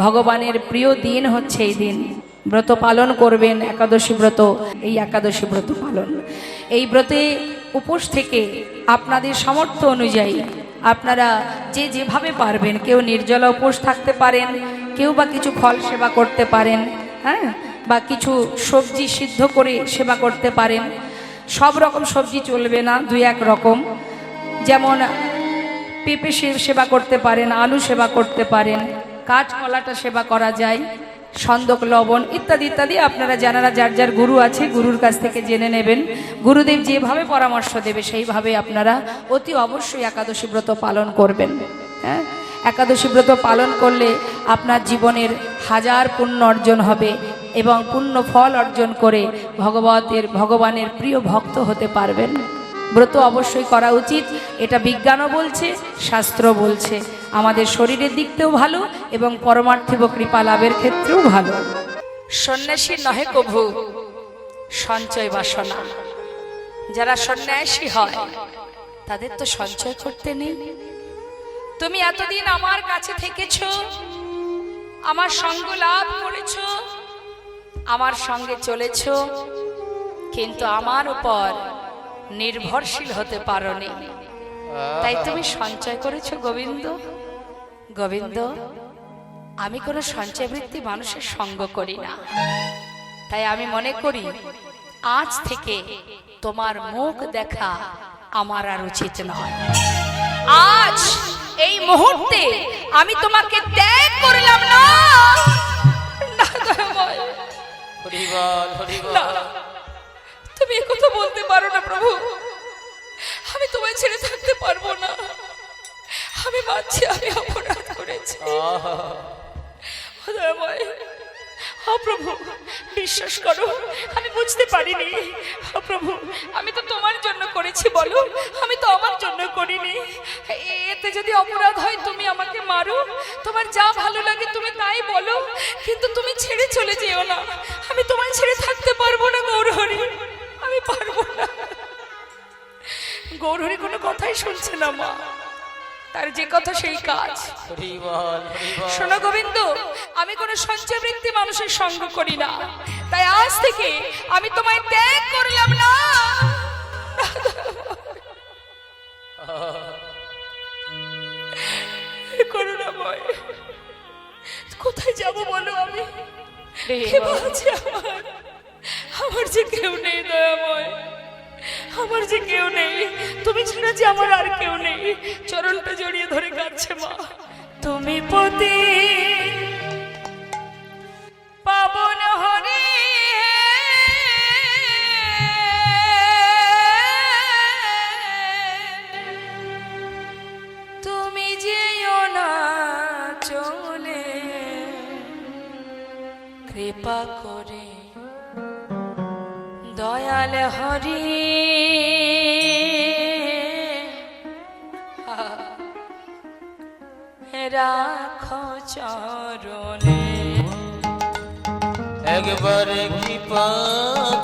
ভগবানের প্রিয় দিন হচ্ছে এই দিন। ব্রত পালন করবেন, একাদশী ব্রত। এই একাদশী ব্রত পালন, এই ব্রতে উপোস থেকে আপনাদের সামর্থ্য অনুযায়ী আপনারা যে যেভাবে পারবেন, কেউ নির্জলা উপোস থাকতে পারেন, কেউ বা কিছু ফল সেবা করতে পারেন, হ্যাঁ, বা কিছু সবজি সিদ্ধ করে সেবা করতে পারেন। সব রকম সবজি চলবে না, দুই এক রকম, যেমন পেঁপে সেবা করতে পারেন, আলু সেবা করতে পারেন, কাঁচকলাটা সেবা করা যায়, সন্দক লবণ ইত্যাদি ইত্যাদি। আপনারা যারা যার যার গুরু আছে গুরুর কাছ থেকে জেনে নেবেন। গুরুদেব যেভাবে পরামর্শ দেবে সেইভাবে আপনারা অতি অবশ্যই একাদশী ব্রত পালন করবেন। হ্যাঁ, একাদশী ব্রত পালন করলে আপনার জীবনের হাজার পুণ্য অর্জন হবে এবং পুণ্য ফল অর্জন করে ভগবানের প্রিয় ভক্ত হতে পারবেন। ব্রত অবশ্যই করা উচিত, এটা বিজ্ঞানও বলছে, শাস্ত্র বলছে। আমাদের শরীরের দিক থেকেও ভালো এবং পরমার্থিক কৃপা লাভের ক্ষেত্রেও ভালো। সন্ন্যাসী নহে কভু সঞ্চয় বাসনা। যারা সন্ন্যাসী হয় তাদের তো সঞ্চয় করতে নেই। তুমি এতদিন আমার কাছে থেকেছো, আমার সঙ্গ লাভ করেছো, আমার সঙ্গে চলেছো, কিন্তু আমার উপর নির্ভরশীল হতে পারোনি, তাই তুমি সঞ্চয় করেছো। গোবিন্দ গোবিন্দ, আমি কোনো সঞ্চয় বৃত্তি মানুষের সঙ্গ করি না, তাই আমি মনে করি আজ থেকে তোমার মুখ দেখা আমার আর উচিত নয়। আজ এই মুহূর্তে আমি তোমাকে ত্যাগ করলাম না। তুমি একথা বলতে পারো না প্রভু, আমি তোমায় ছেড়ে থাকতে পারবো না। আমি মানছি আমি অপরাধ করেছি। প্রভু বিশ্বাস করো, আমি বুঝতে পারিনি। প্রভু, আমি তো তোমার জন্য করেছি, বলো, আমি তো আমার জন্য করিনি। এতে যদি অপরাধ হয় তুমি আমাকে মারো, তোমার যা ভালো লাগে তুমি তাই বলো, কিন্তু তুমি ছেড়ে চলে যেও না। আমি তোমায় ছেড়ে থাকতে পারবো না গৌরহরি, আমি পারবো না। গৌরহরি কোনো কথাই শুনছে না মা, তার যে কথা সেই কাজ। শোনো গোবিন্দ, আমি কোনো সঞ্চয় বৃত্তি মানুষের সঙ্গ করি না, তাই আজ থেকে আমি তোমায় ত্যাগ করলাম না। করুণাময়, কোথায় যাব বলো? আমি আমার যে কেউ নেই, দয়াময় আমার যে কেউ নেই, তুমি ছাড়া যে আমার আর কেউ নেই। চরণটা জড়িয়ে ধরে কাঁদছে মা। তুমি পতি পাবন হরি, তুমি যেও না চলে, কৃপা করে দয়াল হরি। রাখো চরণে একবার কৃপা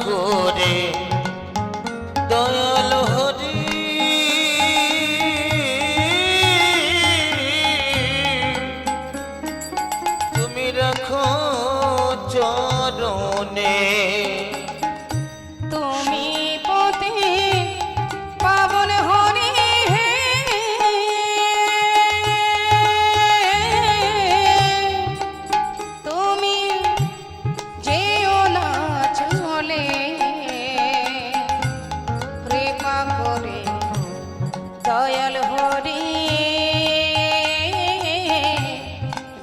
করে দয়াল হরি। তুমি রাখো চরণে, তুমি পতি পাবন হরি, তুমি যেও না চলে, কৃপা করে দয়াল হরি।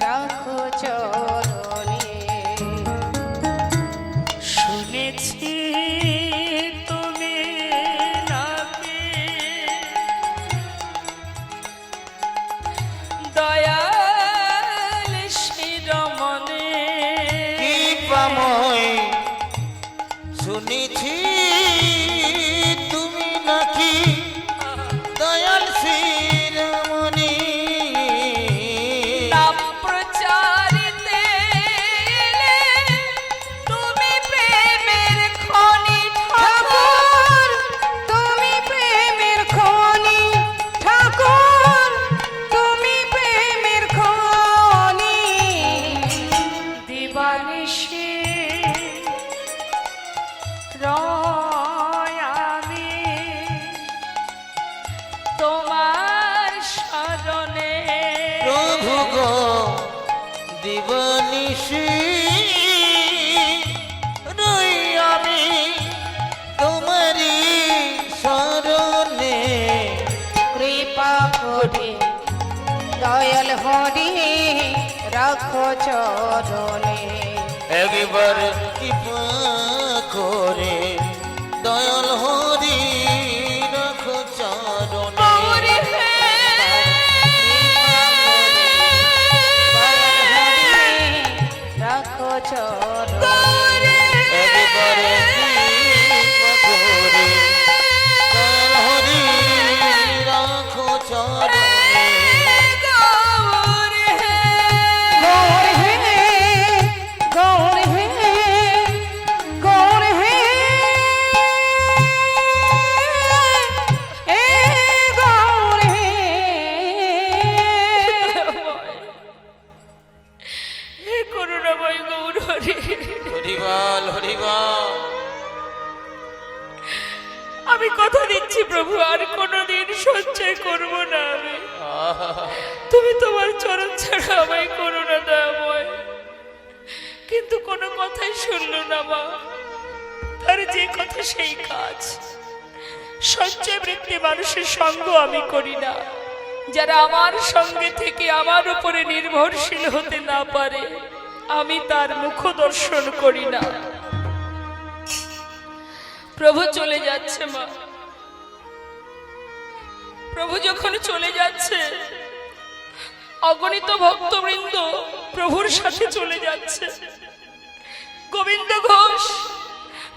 রাখো চরণে। শুনেছি তুমি নাকি দয়াল শিরোমণি, কৃপাময় শুনেছি তুমি নাকি দয়াল শিরোমণি। নাম প্রচারিতে রাখো চরণে। একবার কৃপা করে দয়াল হরি রাখো চরণে। গৌরী হে, রাখো চরণে। একবার কৃপা করে দয়াল হরি রাখো চরণে। গৌর হে, গৌর হে, গৌর হে, গৌর হে, এ গৌর হে। হে করুণাময় গৌর হরি, হরিবল হরিবল। আমি কথা দিচ্ছি প্রভু, আর কোনোদিন সঞ্চয় করব না আমি। তুমি তোমার চরণ ছাড়া আমায় করো না দয়াময়। কিন্তু কোনো কথাই শুনল না মা, তার যে কথা সেই কাজ। সঞ্চয় বৃত্তি মানুষের সঙ্গ আমি করি না। যারা আমার সঙ্গে থেকে আমার উপরে নির্ভরশীল হতে না পারে, আমি তার মুখ দর্শন করি না। প্রভু চলে যাচ্ছে মা, প্রভু যখন চলে যাচ্ছে, অগণিত ভক্তবৃন্দ প্রভুর সাথে চলে যাচ্ছে। গোবিন্দ ঘোষ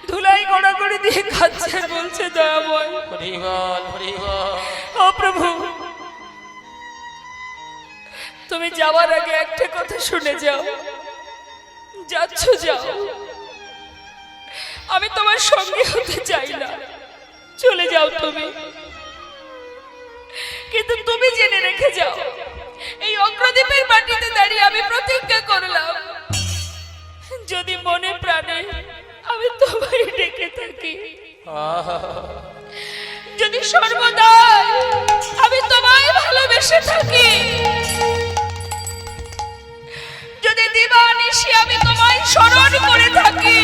ধুলাই গড়াগড়ি দিয়ে কাঁদছে, বলছে দয়াময়, হরিবল হরিবল। ও প্রভু, তুমি যাওয়ার আগে একটা কথা শুনে যাও। যাচ্ছ যাও, আমি তোমার সঙ্গে হতে চাই না, চলে যাও তুমি। কিন্তু তুমি জেনে রেখে যাও, এই অগ্রদ্বীপের মাটিতে দাঁড়িয়ে আমি প্রতিজ্ঞা করলাম, যদি মনে প্রাণে আমি তোমায় ডেকে থাকি, যদি সর্বদা আমি তোমায় ভালোবেসে থাকি, যদি দিবানিশি আমি তোমায় স্মরণ করে থাকি,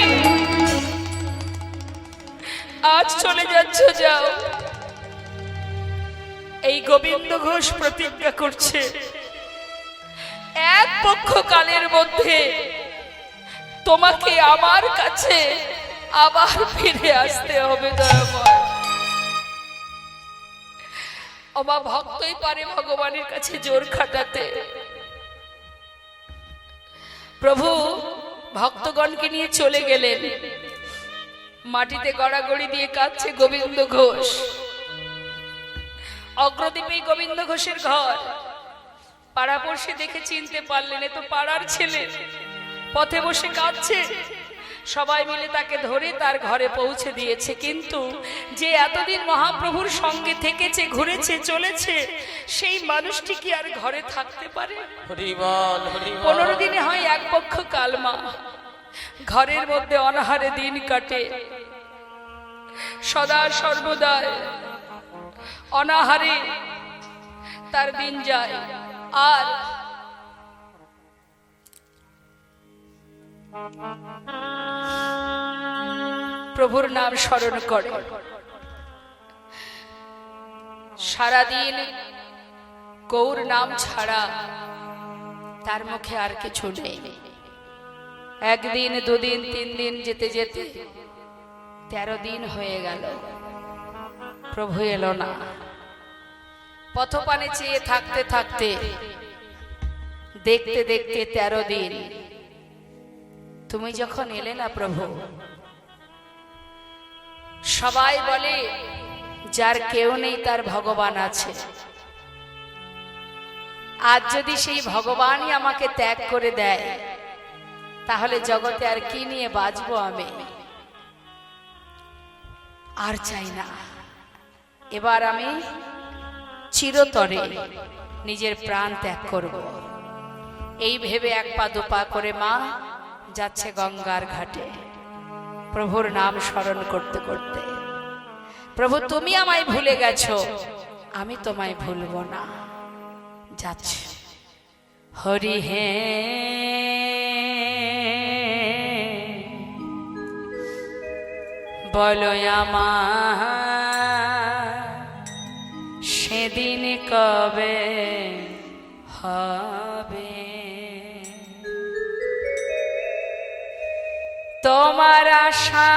আজ চলে যাচ্ছ যাও। এই গোবিন্দ ঘোষ প্রতিজ্ঞা করছে, এক পক্ষ কালের মধ্যে তোমাকে আমার কাছে আবার ফিরে আসতে হবে দয়াময়। অবা ভক্তই পারে ভগবানের কাছে জোর খাটাতে। প্রভু ভক্তগণকে নিয়ে চলে গেলেন। মাটিতে গড়াগড়ি দিয়ে কাঁদছে গোবিন্দ ঘোষ। অগ্রদ্বীপে গোবিন্দ ঘোষের ঘর। পাড়াপড়শি দেখে চিনতে পারলেন, এ তো পাড়ার ছেলে। পথে বসে কাঁদছে, সবাই মিলে তাকে ধরে তার ঘরে পৌঁছে দিয়েছে। কিন্তু যে এতদিন মহাপ্রভুর সঙ্গে থেকেছে, ঘুরেছে, চলেছে, সেই মানুষটি কি আর ঘরে থাকতে পারে? 15 দিনে হয় এক পক্ষ কালমা। ঘরের মধ্যে অনাহারে দিন কাটে, সদা সর্বদা অনাহারে তার দিন যায়। আর প্রভুর নাম স্মরণ করে সারাদিন। গৌর নাম ছাড়া তার মুখে আর কিছু নেই। একদিন, দুদিন, 3 দিন যেতে যেতে 13 দিন হয়ে গেল, প্রভু এলো না। পথপানে চেয়ে থাকতে থাকতে দেখতে দেখতে 13 দিন। তুমি যখন এলে না প্রভু, সবাই বলে যার কেউ নেই তার ভগবান আছে। আজ যদি সেই ভগবানই আমাকে ত্যাগ করে দেয়, তাহলে জগতে আর কি নিয়ে বাঁচবো আমি? আর চাই না। এবার আমি চিরতরে নিজের প্রাণ ত্যাগ করব। এই ভেবে 1 পা 2 পা করে মা যাচ্ছে গঙ্গার ঘাটে, প্রভুর নাম স্মরণ করতে করতে। প্রভু, তুমি আমায় ভুলে গেছো, আমি তোমায় ভুলবো না। যাচ্ছে হরি হে, বলো আমার সেদিন কবে হবে? তোমার আশা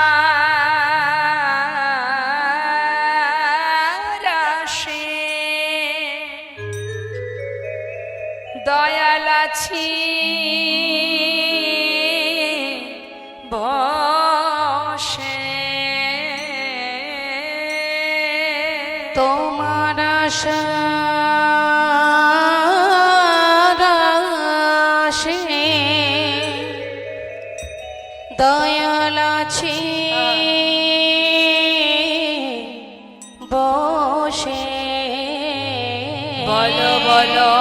দয়াল আছি বসে, তোমার আশা দয়াল আছি বসে। বলো বলো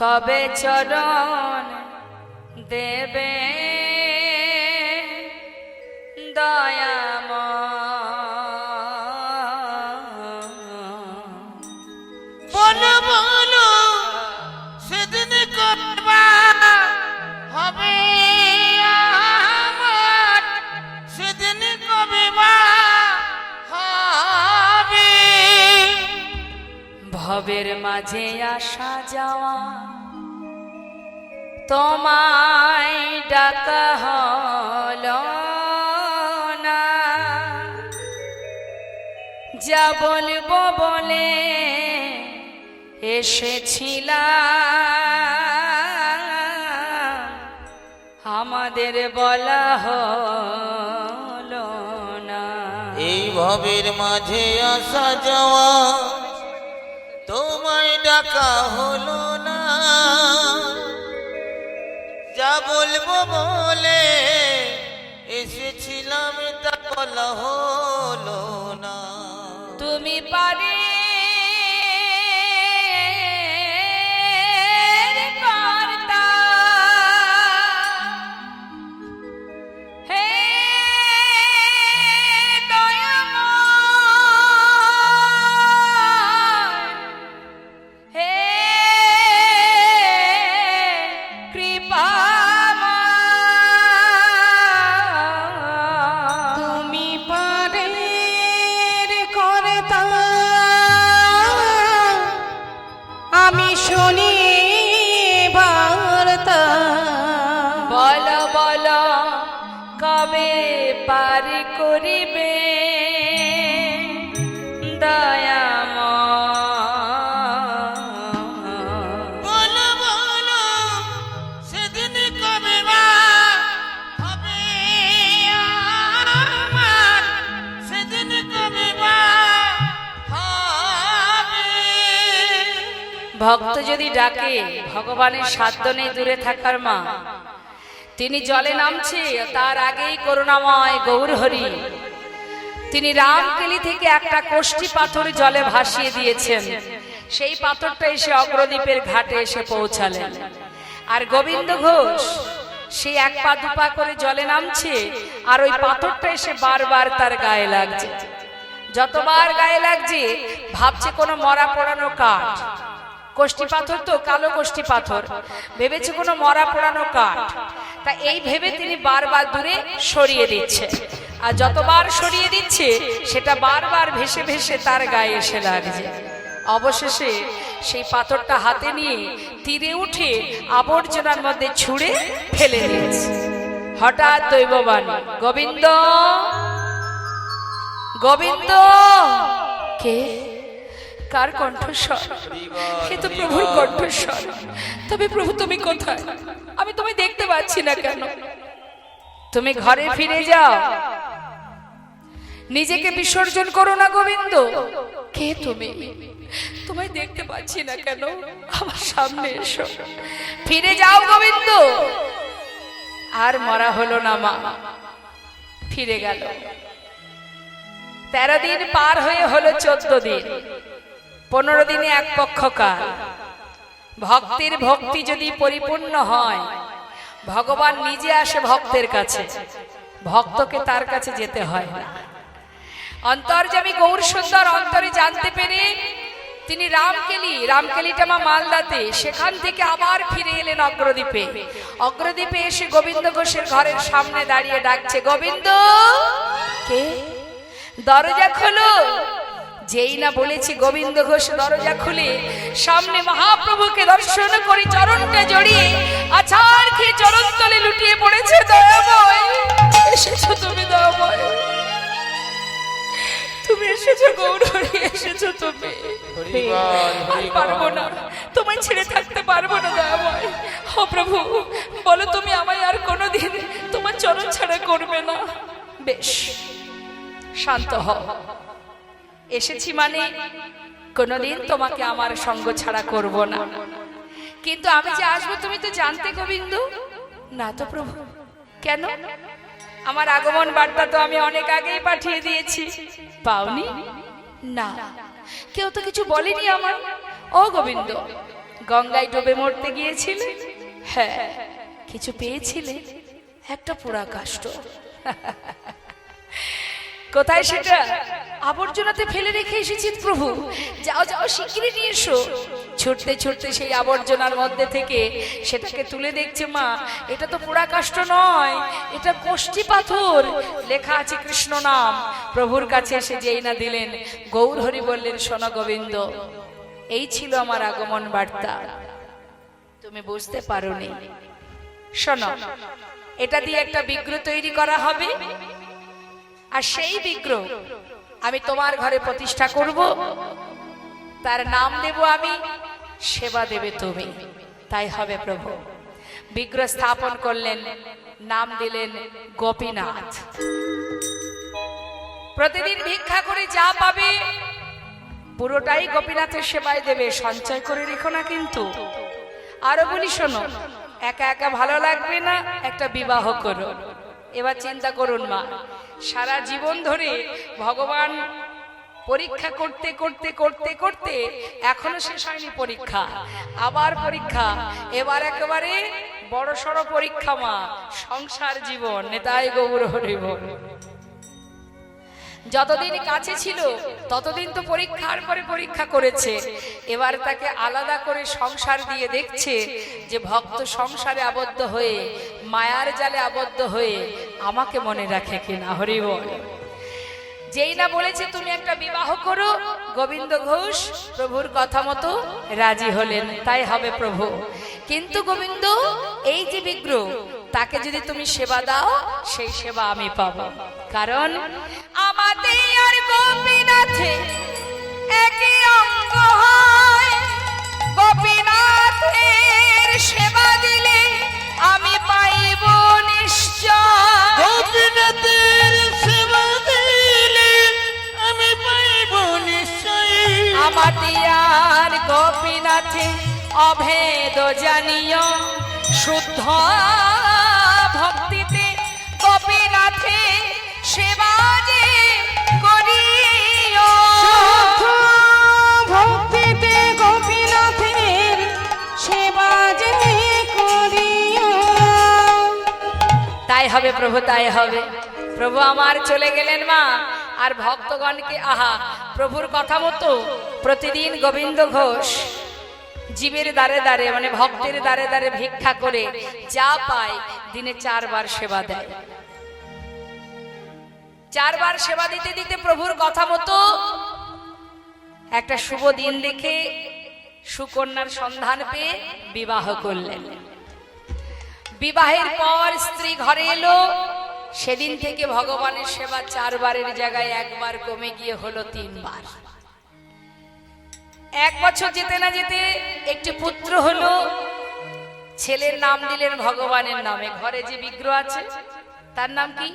কবে চরণ দেবে দয়াময়। বলো বলো সেদিন কবে হবে আমার, সেদিন কবে হবে। ভবের মাঝে আসা যাওয়া তোমায় ডাকা হলো না, যা বলবো বলে এসেছিলাম আমাদের বলা হলো না। এই ভবের মাঝে আসা যাওয়া তোমায় ডাকা হলো না, যা বলবো বলে এসেছিলাম তা বলা হলো না। তুমি পারে শুনি বার্তা। বলো বলো কবে পার করিবে দয়াময়। বলো বলো সেদিন কবে হবে আমার, সেদিন কবে হবে। ভক্ত যদি ডাকে ভগবানের সাধ্য নেই দূরে থাকার মা, তিনি জলে নামছে তার আগেই করুণাময় গৌরহরি তিনি রামকেলি থেকে একটা কোষ্ঠী পাথর জলে ভাসিয়ে দিয়েছেন। সেই পাথরটা এসে অগ্রদ্বীপের ঘাটে এসে পৌঁছালেন। আর গোবিন্দ ঘোষ সেই এক পা দুপা করে জলে নামছে, আর ওই পাথরটা এসে বারবার তার গায়ে লাগছে। যতবার গায়ে লাগছে ভাবছে কোনো মরা পোড়ানো কাঠ, কোষ্ঠী পাথর তো কালো কোষ্ঠী পাথর, ভেবেছে কোনো মরা পোড়ানো কাঠ। তা এই ভেবে তিনি বারবার দূরে সরিয়ে দিচ্ছে, আর যতবার সরিয়ে দিচ্ছে সেটা বারবার ভেসে ভেসে তার গায়ে এসে লাগছে। অবশেষে সেই পাথরটা হাতে নিয়ে তীরে উঠে আবর্জনার মধ্যে ছুঁড়ে ফেলে দিয়েছে। হঠাৎ দৈববাণী, গোবিন্দ গোবিন্দ। কে? কার কণ্ঠস্বর? এ তো প্রভুর কণ্ঠস্বর। তবে প্রভু তুমি কোথায়? আমি তুমি দেখতে পাচ্ছি না কেন? তুমি ঘরে ফিরে যাও, নিজেকে বিসর্জন করো না গোবিন্দ। কে তুমি? তোমায় দেখতে পাচ্ছি না কেন? আমার সামনে এসো, ফিরে যাও গোবিন্দ। আর মরা হলো না মা, ফিরে গেল। 13 দিন পার হয়ে হলো 14 দিন, 15 দিনে এক পক্ষকাল। ভক্তির ভক্তি যদি পরিপূর্ণ হয়, ভগবান নিজে আসে ভক্তের কাছে, ভক্তকে তার কাছে যেতে হয় না। অন্তর্যামী গৌর সুন্দর অন্তরে জানতে পেরে তিনি রামকেলিটা মা মালদাতে, সেখান থেকে আবার ফিরে এলেন অগ্রদ্বীপে। অগ্রদ্বীপে এসে গোবিন্দ ঘোষের ঘরের সামনে দাঁড়িয়ে ডাকছে, গোবিন্দ। কে? দরজা খোলো। যেই না বলেছি গোবিন্দ ঘোষ দরজা খুলে সামনে মহাপ্রভুকে দর্শন করে চরণটা জড়িয়ে আছাড় খেয়ে চরণ তলে লুটিয়ে পড়েছে। দয়াময় এসেছো গৌর হরি, এসেছো তুমি। হরি বল, আর হরি পারবো বল। না, তোমায় ছেড়ে থাকতে পারবো না দয়াময়। ও প্রভু, বলো তুমি আমায় আর কোনোদিন তোমার চরণ ছাড়া করবে না। বেশ, শান্ত হও। এসেছি মানে কোনোদিন তোমাকে আমার সঙ্গ ছাড়া করব না। কিন্তু আমি যে আসবো তুমি তো জানতে গোবিন্দ? না তো প্রভু। কেন? আমার আগমন বার্তা তো আমি অনেক আগেই পাঠিয়ে দিয়েছি। পাওনি? না, কেউ তো কিছু বলেনি আমার। ও গোবিন্দ, গঙ্গায় ডুবে মরতে গিয়েছিলে? হ্যাঁ। কিছু পেয়েছিলে? একটা পোড়া কাষ্ঠ। কোথায় সেটা? আবর্জনাতে ফেলে রেখে এসেছি প্রভু। যাও যাও, শিগগিরই নিয়ে এসো। ছুটতে ছুটতে সেই আবর্জনার মধ্যে থেকে সেটাকে তুলে দেখছে মা, এটা তো পোড়া কাষ্ঠ নয়, এটা কষ্টি পাথর, লেখা আছে কৃষ্ণ নাম। প্রভুর কাছে এসে যেই না দিলেন, গৌর হরি বললেন, শোনো গোবিন্দ, এই ছিল আমার আগমন বার্তা, তুমি বুঝতে পারোনি। শোনো, এটা দিয়ে একটা বিগ্রহ তৈরি করা হবে, আর সেই বিগ্রহ আমি তোমার ঘরে প্রতিষ্ঠা করব, তার নাম দেব আমি, সেবা দেবে তুমি। তাই হবে প্রভু। বিগ্রহ স্থাপন করলেন, নাম দিলেন গোপীনাথ। প্রতিদিন ভিক্ষা করে যা পাবে পুরোটাই গোপীনাথের সেবায় দেবে, সঞ্চয় করে রেখো না কিন্তু। আরো বলি শোনো, একা একা ভালো লাগবে না, একটা বিবাহ করো। এবার চিন্তা করুন মা, সারা জীবন ধরে ভগবান পরীক্ষা করতে করতে করতে করতে এখনো শেষ হয়নি পরীক্ষা, আবার পরীক্ষা, এবার একেবারে বড় সড় পরীক্ষা মা, সংসার জীবন। নেতাই গৌর হরি বল। যতদিন কাছে ছিল ততদিন তো পরীক্ষার পরে পরীক্ষা করেছে, এবার তাকে আলাদা করে সংসার দিয়ে দেখছে যে ভক্ত সংসারে আবদ্ধ হয়ে, মায়ার জালে আবদ্ধ হয়ে আমাকে মনে রাখে কিনা। হরি বল। যেই না বলেছে তুমি একটা বিবাহ করো, গোবিন্দ ঘোষ প্রভুর কথা মতো রাজি হলেন। তাই হবে প্রভু। কিন্তু গোবিন্দ, এই যে বিগ্রহ, তাকে যদি তুমি সেবা দাও, সেই সেবা আমি পাবো। কারণ আমাদের আর গোপীনাথে একই অঙ্গ হয়, গোপীনাথের সেবা দিলে আমি পাইব নিশ্চয়। গোপীনাথের সেবা দিলে আমি পাইব নিশ্চয়। আমাদের আর গোপীনাথে অভেদ জানিও, শুদ্ধ ভক্তিতে গোপীনাথে সেবা যে করিও। ভক্তিতে গোপীনাথের সেবা যে করিও। তাই হবে প্রভু, তাই হবে। প্রভু আমার চলে গেলেন মা, আর ভক্তগণকে আহা, প্রভুর কথা মতো প্রতিদিন গোবিন্দ ঘোষ জীবের দ্বারে দ্বারে, মানে ভক্তের দ্বারে দ্বারে ভিক্ষা করে যা পায় দিনে 4 বার সেবা দেয়। 4 বার সেবা দিতে দিতে প্রভুর কথা মতো একটা শুভ দিন দেখে সুকন্যার সন্ধান পেয়ে বিবাহ করলেন। বিবাহের পর স্ত্রী ঘরে এলো, সেদিন থেকে ভগবানের সেবা 4 বারের জায়গায় 1 বার কমে গিয়ে হলো 3 বার। 1 বছর যেতে না যেতে একটি পুত্র হলো, ছেলের নাম দিলেন ভগবানের নামে। ঘরে যে বিগ্রহ আছে তার নাম কি?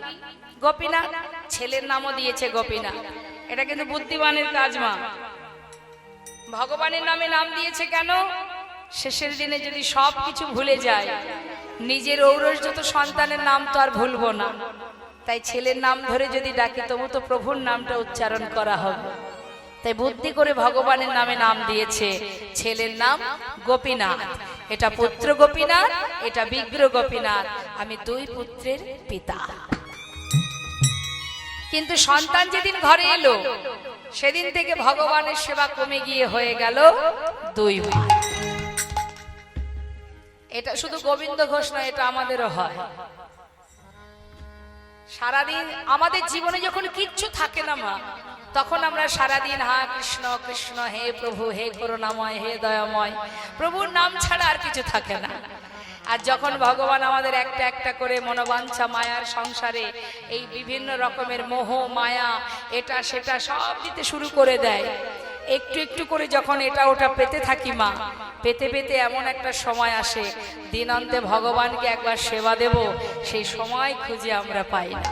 গোপীনাথ। ছেলের নামও দিয়েছে গোপীনাথ। এটা কিন্তু বুদ্ধিমানের কাজ মা। ভগবানের নামে নাম দিয়েছে কেন? শেষের দিনে যদি সব কিছু ভুলে যায়, নিজের ঔরসজাত সন্তানের নাম তো আর ভুলবো না, তাই ছেলের নাম ধরে যদি ডাকি তবু তো প্রভুর নামটা উচ্চারণ করা হবে। তাই বুদ্ধি করে ভগবানের নামে নাম দিয়েছে। ছেলের নাম গোপীনাথ। এটা পুত্র গোপীনাথ, এটা বিগ্রহ গোপীনাথ। আমি 2 পুত্রের পিতা। কিন্তু সন্তান যেদিন ঘরে এলো, সেদিন থেকে ভগবানের সেবা কমে গিয়ে হয়ে গেল 2 বার। এটা শুধু গোবিন্দ ঘোষ নয়, এটা আমাদেরও হয়। সারাদিন আমাদের জীবনে যখন কিচ্ছু থাকে না মা, তখন আমরা সারাদিন হা কৃষ্ণ কৃষ্ণ, হে প্রভু, হে করুণাময়, হে দয়াময়, প্রভুর নাম ছাড়া আর কিছু থাকে না। আর যখন ভগবান আমাদের একটা একটা করে মনোবাঞ্ছা মায়ার সংসারে এই বিভিন্ন রকমের মোহ মায়া এটা সেটা সব দিতে শুরু করে দেয়, একটু একটু করে যখন এটা ওটা পেতে থাকি মা, পেতে পেতে এমন একটা সময় আসে দিন অন্তে ভগবানকে একবার সেবা দেব, সেই সময় খুঁজে আমরা পাই না।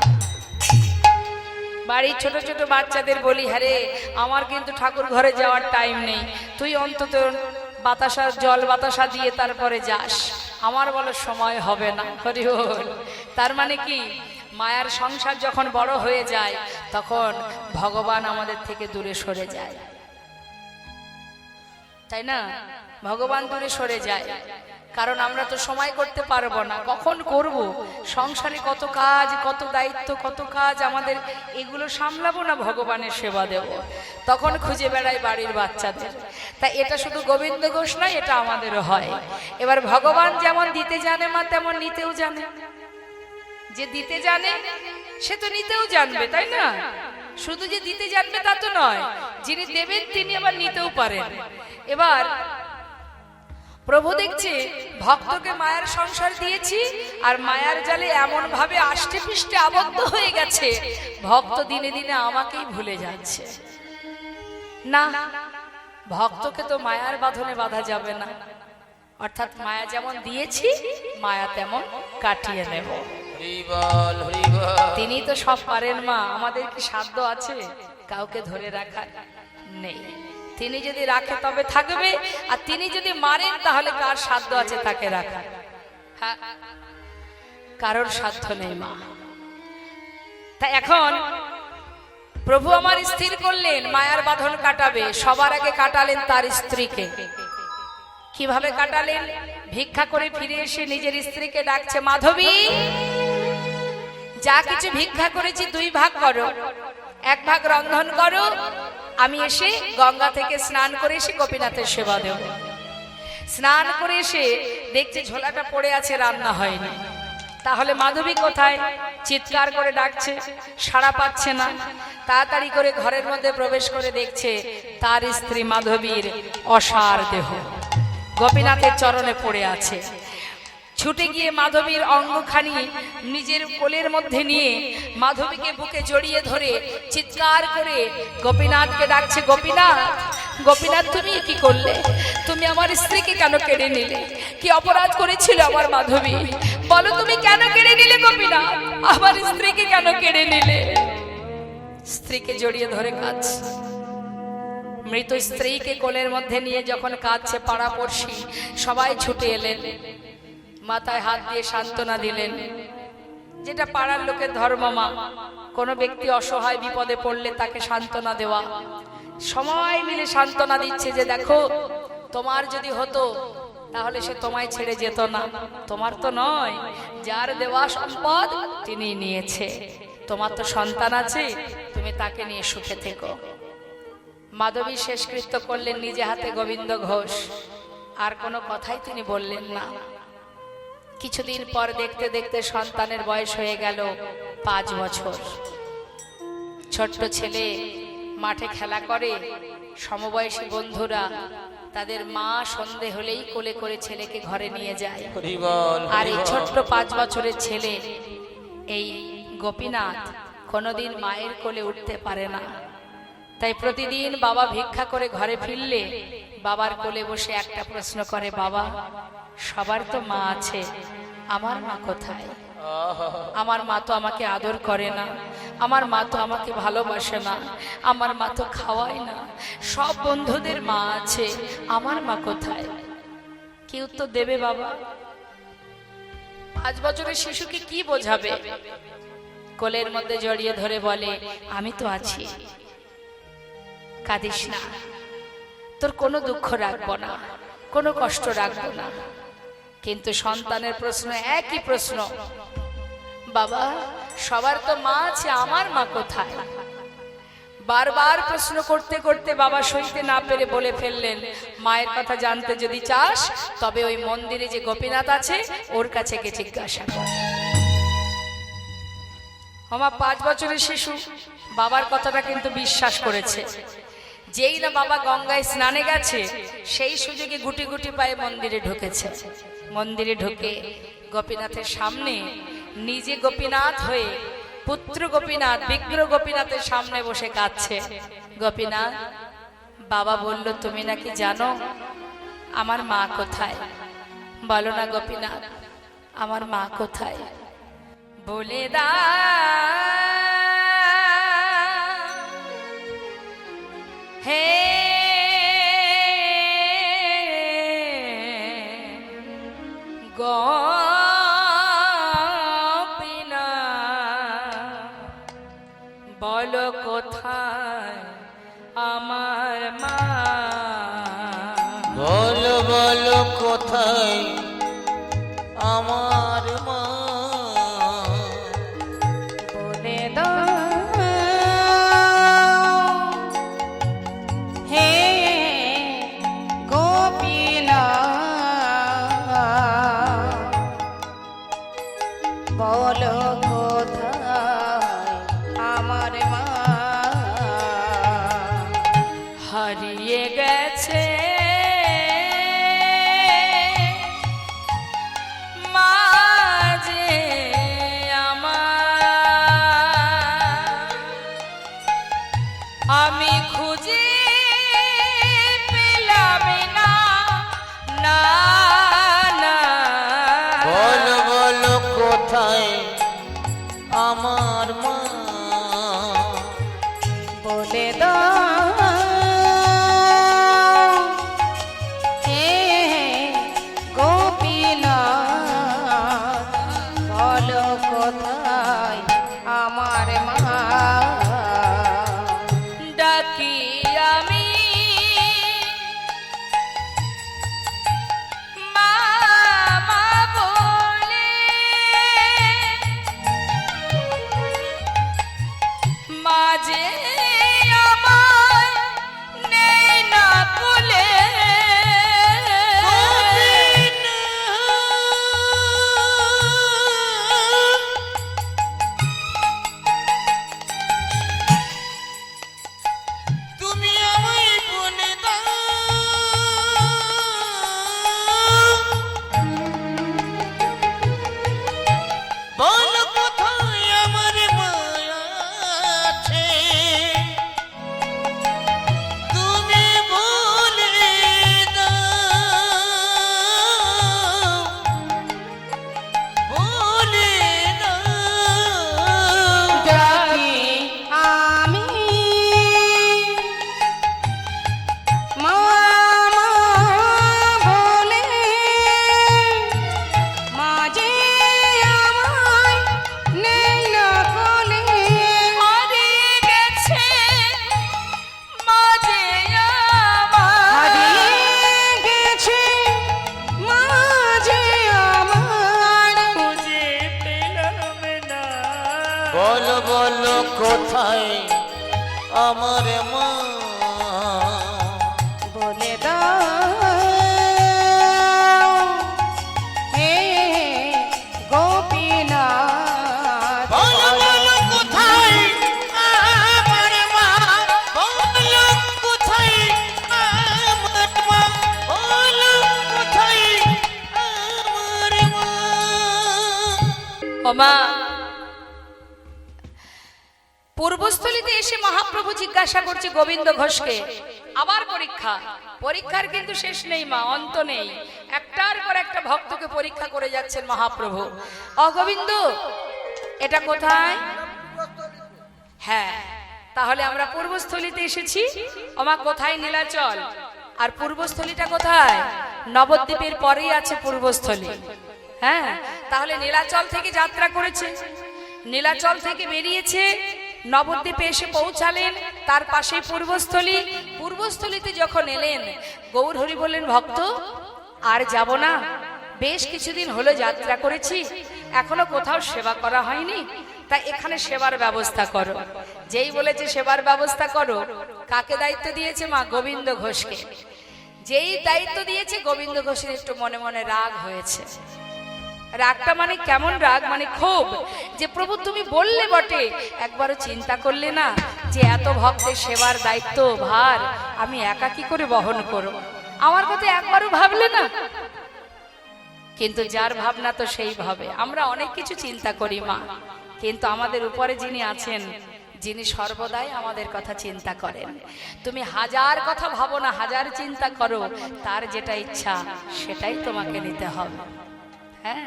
বাড়ির ছোট ছোট বাচ্চাদের বলি, হ্যাঁ রে আমার কিন্তু ঠাকুর ঘরে যাওয়ার টাইম নেই, তুই অন্তত বাতাসা জল বাতাসা দিয়ে তারপরে যাস, আমার বলো সময় হবে না। হরি বল। তার মানে কি, মায়ার সংসার যখন বড় হয়ে যায় তখন ভগবান আমাদের থেকে দূরে সরে যায়, তাই না? ভগবান দূরে সরে যায়, কারণ আমরা তো সময় করতে পারবো না, কখন করব? সংসারে কত কাজ, কত দায়িত্ব, কত কাজ আমাদের, এগুলো সামলাবো না ভগবানের সেবা দেব, তখন খুঁজে বেড়াই বাড়ির বাচ্চাদের। তা এটা শুধু গোবিন্দ ঘোষ নয়, এটা আমাদেরও হয়। এবার ভগবান যেমন দিতে জানে মা, তেমন নিতেও জানে। যে দিতে জানে সে তো নিতেও জানবে, তাই না? শুধু যে দিতে জানবে তা তো নয়, যিনি দেবেন তিনি আবার নিতেও পারেন। এবার প্রভু দেখছে ভক্তকে মায়ার সংসার দিয়েছি, আর মায়ার জালে এমন ভাবে আষ্টে পৃষ্ঠে আবদ্ধ হয়ে গেছে, ভক্ত দিনে দিনে আমাকেই ভুলে যাচ্ছে। না, ভক্তকে তো মায়ার বাঁধনে বাঁধা যাবে না, অর্থাৎ মায়া যেমন দিয়েছি মায়া তেমন কাটিয়ে নেব। তিনি তো সব পারেন মা, আমাদের কি সাধ্য আছে কাউকে ধরে রাখার? নেই। তিনি যদি রাখে তবে থাকবে, আর তিনি যদি মারেন তাহলে কার সাধ্য আছে তাকে রাখার? হ্যাঁ, কারোর সাধ্য নেই মা। তা এখন প্রভু আমার স্থির করলেন মায়ার বাঁধন কাটাবে, সবার আগে কাটালেন তার স্ত্রীকে। কিভাবে কাটালেন? ভিক্ষা করে ফিরে এসে নিজের স্ত্রীকে ডাকছে, মাধবী যা কিছু ভিক্ষা করেছি 2 ভাগ করো, 1 ভাগ রন্ধন করো, আমি এসে গঙ্গা থেকে স্নান করে এসে গোপীনাথের সেবা দেব। স্নান করে এসে দেখছে ঝোলাটা পড়ে আছে, রান্না হয়নি। তাহলে মাধবী কোথায়? চিৎকার করে ডাকছে, সাড়া পাচ্ছে না। তাড়াতাড়ি করে ঘরের মধ্যে প্রবেশ করে দেখছে তার স্ত্রী মাধবীর অসার দেহ গোপীনাথের চরণে পড়ে আছে। ছুটে গিয়ে মাধবীর অঙ্গখানি নিজের কোলের মধ্যে নিয়ে মাধবীকে বুকে জড়িয়ে ধরে চিৎকার করে গোপীনাথকে ডাকছে, গোপীনাথ, গোপীনাথ তুমি কি করলে? তুমি আমার স্ত্রীকে কেন কেড়ে নিলে? কি অপরাধ করেছিল আমার মাধবী? বলো তুমি কেন কেড়ে নিলে গোপীনাথ? আমার স্ত্রীকে কেন কেড়ে নিলে? স্ত্রীকে জড়িয়ে ধরে কাঁদছে। মৃত স্ত্রীকে কোলের মধ্যে নিয়ে যখন কাঁদছে, পাড়াপড়শি সবাই ছুটে এলেন, মাথায় হাত দিয়ে সান্ত্বনা দিলেন, যেটা পাড়ার লোকের ধর্ম মা। কোনো ব্যক্তি অসহায় বিপদে পড়লে তাকে সান্ত্বনা দেওয়া। সবাই মিলে সান্ত্বনা দিচ্ছে যে দেখো, তোমার যদি হতো তাহলে সে তোমায় ছেড়ে যেত না, তোমার তো নয়, যার দেওয়া সম্পদ তিনি নিয়েছে, তোমার তো সন্তান আছে, তুমি তাকে নিয়ে সুখে থেকো। মাধবী শেষকৃত্য করলেন নিজে হাতে গোবিন্দ ঘোষ, আর কোনো কথাই তিনি বললেন না। কিছুদিন পর দেখতে দেখতে সন্তানের বয়স হয়ে গেল 5 বছর। ছোট্ট ছেলে মাঠে খেলা করে, সমবয়সী বন্ধুরা তাদের মা সন্ধে হলেই কোলে করে ছেলেকে ঘরে নিয়ে যায়। আর এই ছোট্ট 5 বছরের ছেলে এই গোপীনাথ কোনোদিন মায়ের কোলে উঠতে পারে না। তাই প্রতিদিন বাবা ভিক্ষা করে ঘরে ফিরলে বাবার কোলে বসে একটা প্রশ্ন করে, বাবা সবার তো মা আছে, আমার মা কোথায়? আমার মা তো আমাকে আদর করে না, আমার মা তো আমাকে ভালোবাসে না, আমার মা তো খাওয়ায় না, সব বন্ধুদের মা আছে, আমার মা কোথায়? কি উত্তর দেবে বাবা? 5 বছরের শিশুকে কি বোঝাবে? কোলের মধ্যে জড়িয়ে ধরে বলে, আমি তো আছি, কাঁদিস না, তোর কোনো দুঃখ রাখবো না, কোনো কষ্ট রাখবো না। কিন্তু সন্তানের প্রশ্ন একই প্রশ্ন, বাবা সবার তো মা আছে, আমার মা কোথায়? বারবার প্রশ্ন করতে করতে বাবা সইতে না পেরে বলে ফেললেন, মায়ের কথা জানতে যদি চাস তবে ওই মন্দিরে যে গোপীনাথ আছে ওর কাছে গিয়ে জিজ্ঞাসা কর। আমার 5 বছরের শিশু বাবার কথাটা কিন্তু বিশ্বাস করেছে। যেই না বাবা গঙ্গায় স্নানে গেছে সেই সুযোগে গুটি গুটি পায়ে মন্দিরে ঢুকেছে। মন্দিরে ঢুকে গোপীনাথের সামনে নিজে গোপীনাথ হয়ে পুত্র গোপীনাথ বিগ্রহ গোপীনাথের সামনে বসে কাঁদছে। গোপীনাথ, বাবা বলল তুমি নাকি জানো আমার মা কোথায়? বলো না গোপীনাথ, আমার মা কোথায়? বলে দা হে গোপীনাথ, বলো কোথায় আমার মা? বলো বলো কোথায় আমার মা? বলে দাও হে গোপীনাথ, বলো কোথায় আমার মা? হারিয়ে গেছে মা যে আমার, আমি খুঁজে পেলাম না না না। বলো বলো কোথায় আমার মা? বলে দাও হে গোপীনাথ, বলো কোথায় আমার মা? ডাকি আমি মা মা বলে, মাঝে আমার নেই না কোলে। তুমি আমায় বলে দাও, বলো কোথায় আমার মা আছে? তুমি বলে দাও, বলে দাও। ডাকি আমি মা মা বলে, মাঝে আমায় নেই না কোলে। হারিয়ে গেছে মাঝে আমার, হারিয়ে গেছে মাঝে আমার, খুঁজে পেলাম না। বলো বলো কোথায় আমার মা? বলে দাও হে গোপীনাথ, বলো বলো কোথায় আমার মা? বলো কোথায় আমার মা? বলো কোথায় আমার মা? ওমা, পূর্বস্থলীতে এসে মহাপ্রভু জিজ্ঞাসা করছে গোবিন্দ ঘোষকে, আবার পরীক্ষা। পরীক্ষার কিন্তু শেষ নেই মা, অন্ত নেই। একটার পর একটা ভক্তকে পরীক্ষা করে যাচ্ছেন মহাপ্রভু। অগোবিন্দ, এটা কোথায়? হ্যাঁ, তাহলে আমরা পূর্বস্থলীতে এসেছি। ওমা, কোথায় নীলাচল? আর পূর্বস্থলীটা কোথায়? নবদ্বীপের পরেই আছে পূর্বস্থলী। হ্যাঁ, তাহলে নীলাচল থেকে যাত্রা করেছে, নীলাচল থেকে বেরিয়েছে, নবদ্বীপে এসে পৌঁছালেন, তার পাশে পূর্বস্থলী। পূর্বস্থলীতে যখন এলেন, গৌর হরি বললেন, ভক্ত আর যাব না, বেশ কিছুদিন হলো যাত্রা করেছি, এখনো কোথাও সেবা করা হয়নি, তাই এখানে সেবার ব্যবস্থা করো। যেই বলেছে সেবার ব্যবস্থা করো, কাকে দায়িত্ব দিয়েছে? মা গোবিন্দ ঘোষকে। যেই দায়িত্ব দিয়েছে, গোবিন্দ ঘোষের একটু মনে মনে রাগ হয়েছে। রাগটা মানে কেমন রাগ, মানে ক্ষোভ, যে প্রভু তুমি বললে বটে, একবারও চিন্তা করলে না যে এত ভক্তের সেবার দায়িত্ব ভার আমি একা কি করে বহন করব, আমার কথা একবারও ভাবলে না। কিন্তু যার ভাবনা তো সেই ভাবে। আমরা অনেক কিছু চিন্তা করি মা, কিন্তু আমাদের উপরে যিনি আছেন, যিনি সর্বদাই আমাদের কথা চিন্তা করেন। তুমি হাজার কথা ভাবো না, হাজার চিন্তা করো, তার যেটা ইচ্ছা সেটাই তোমাকে নিতে হবে। হ্যাঁ,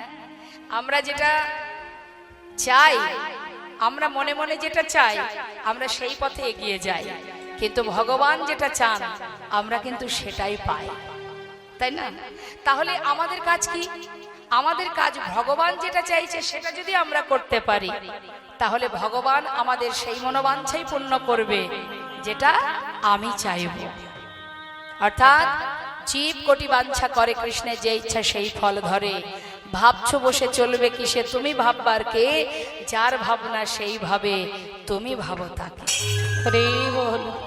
আমরা যেটা চাই, আমরা মনে মনে যেটা চাই, আমরা সেই পথে এগিয়ে যাই, কিন্তু ভগবান যেটা চান আমরা কিন্তু সেটাই পাই, তাই না? তাহলে আমাদের কাজ কি? আমাদের কাজ ভগবান যেটা চাইছে সেটা যদি আমরা করতে পারি, তাহলে ভগবান আমাদের সেই মনোবাঞ্ছাই পূর্ণ করবে যেটা আমি চাইব। অর্থাৎ জীব কোটি বাঞ্ছা করে, কৃষ্ণের যে ইচ্ছা সেই ফল ধরে। ভাবছো বসে চলবে কিসে, তুমি ভাববার কে? যার ভাবনা সেই ভাবে, তুমি ভাবো তাকে।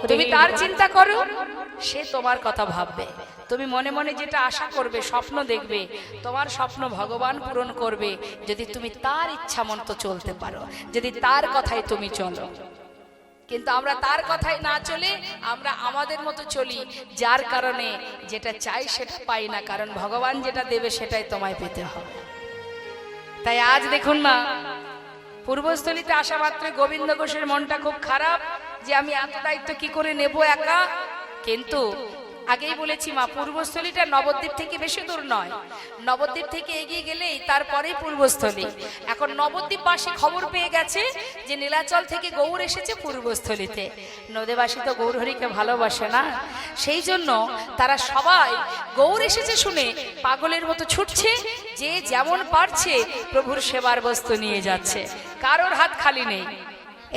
তুমি তার চিন্তা করো, সে তোমার কথা ভাববে। তুমি মনে মনে যেটা আশা করবে, স্বপ্ন দেখবে, তোমার স্বপ্ন ভগবান পূরণ করবে যদি তুমি তার ইচ্ছা মতো চলতে পারো, যদি তার কথাই তুমি চলো। কিন্তু আমরা তার কথাই না চলে আমরা আমাদের মতো চলি, যার কারণে যেটা চাই সেটা পাই না, কারণ ভগবান যেটা দেবে সেটাই তোমায় পেতে হবে। তাই আজ দেখুন না, পূর্বস্থলীতে আসা মাত্র গোবিন্দ ঘোষের মনটা খুব খারাপ যে আমি এত দায়িত্ব কি করে নেব একা। কিন্তু আগেই বলেছি মা, পূর্বস্থলীটা নবদ্বীপ থেকে বেশি দূর নয়, নবদ্বীপ থেকে এগিয়ে গেলেই তারপরেই পূর্বস্থলী। এখন নবদ্বীপবাসী খবর পেয়ে গেছে যে নীলাচল থেকে গৌর এসেছে পূর্বস্থলীতে। নদেবাসী তো গৌরহরিকে ভালোবাসে না, সেই জন্য তারা সবাই গৌর এসেছে শুনে পাগলের মতো ছুটছে, যে যেমন পারছে প্রভুর সেবার বস্তু নিয়ে যাচ্ছে, কারোর হাত খালি নেই।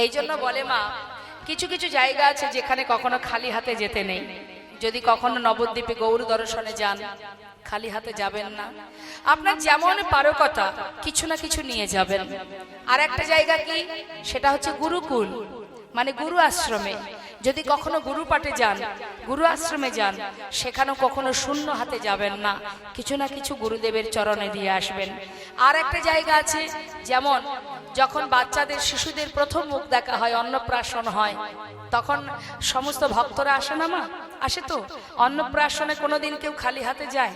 এই জন্য বলে মা, কিছু কিছু জায়গা আছে যেখানে কখনো খালি হাতে যেতে নেই। যদি কখনো নবদ্বীপে গৌর দর্শনে যান, খালি হাতে যাবেন না, আপনার যেমন পারো কথা কিছু না কিছু নিয়ে যাবেন। আর একটা জায়গা কি, সেটা হচ্ছে গুরুকুল, মানে গুরু আশ্রমে। যদি কখনো গুরু পাঠে যান, গুরু আশ্রমে যান, সেখানেও কখনো শূন্য হাতে যাবেন না, কিছু না কিছু গুরুদেবের চরণে দিয়ে আসবেন। আর একটা জায়গা আছে, যেমন যখন বাচ্চাদের শিশুদের প্রথম মুখ দেখা হয়, অন্নপ্রাশন হয়, তখন সমস্ত ভক্তরা আসে না মা, আসে তো। অন্নপ্রাশনে কোনোদিন কেউ খালি হাতে যায়?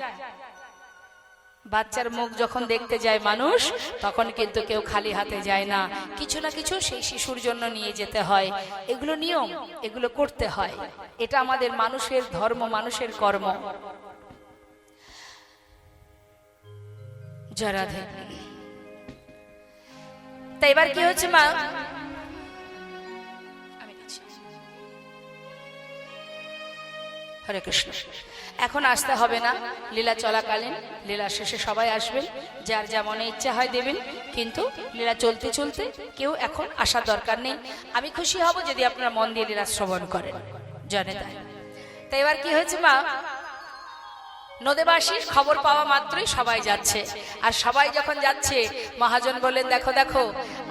বাচ্চার মুখ যখন দেখতে যায় মানুষ, তখন কিন্তু কেউ খালি হাতে যায় না, কিছু না কিছু সেই শিশুর জন্য নিয়ে যেতে হয়। এগুলো নিয়ম, এগুলো করতে হয়, এটা আমাদের মানুষের ধর্ম, মানুষের কর্ম। জয় রাধে। তাই এবার কি হচ্ছে মা, হরে কৃষ্ণ, এখন আসতে হবে না, লীলা চলাকালীন, লীলা শেষে সবাই আসবেন, যার যা মনে ইচ্ছা হয় দেবেন, কিন্তু লীলা চলতে চলতে কেউ এখন আসার দরকার নেই। আমি খুশি হব যদি আপনারা মন দিয়ে লীলা শ্রবণ করেন, জানে তাই। তাই এবার কি হয়েছে মা, নদেবাসীর খবর পাওয়া মাত্রই সবাই যাচ্ছে। আর সবাই যখন যাচ্ছে, মহাজন বললেন, দেখো দেখো